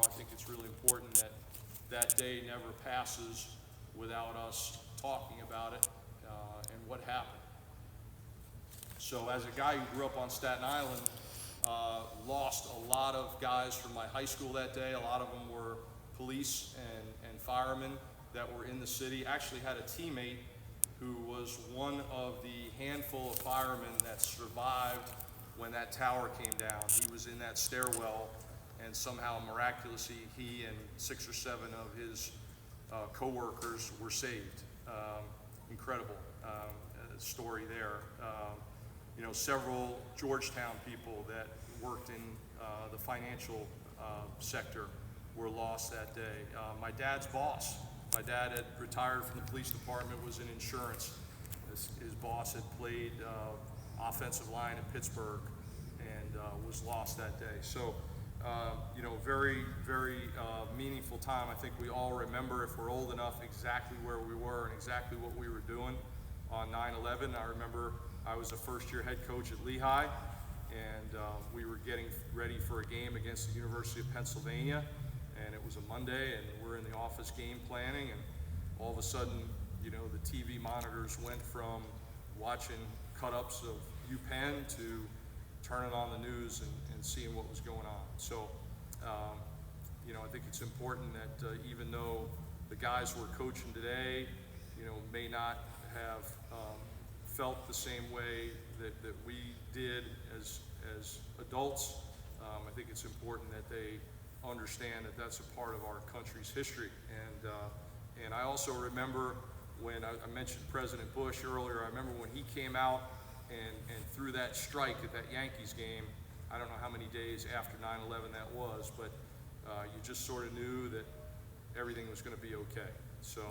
I think it's really important that that day never passes without us talking about it and what happened. So as a guy who grew up on Staten Island, lost a lot of guys from my high school that day. A lot of them were police and firemen that were in the city. Actually had a teammate who was one of the handful of firemen that survived when that tower came down. He was in that stairwell, and somehow miraculously he and 6 or 7 of his co-workers were saved. Incredible story there. You know, several Georgetown people that worked in the financial sector were lost that day. My dad's boss, my dad had retired from the police department, was in insurance. His boss had played offensive line in Pittsburgh and was lost that day. So, you know, very, very meaningful time. I think we all remember, if we're old enough, exactly where we were and exactly what we were doing on 9/11. I remember I was a first-year head coach at Lehigh, and we were getting ready for a game against the University of Pennsylvania, and it was a Monday, and we're in the office game planning, and all of a sudden, you know, the TV monitors went from watching cut-ups of UPenn to turning on the news and seeing what was going on. So, you know, I think it's important that even though the guys we're coaching today, you know, may not have felt the same way that we did as adults, I think it's important that they understand that that's a part of our country's history. And I also remember when I mentioned President Bush earlier. I remember when he came out and threw that strike at that Yankees game. I don't know how many days after 9/11 that was, but you just sort of knew that everything was going to be okay. So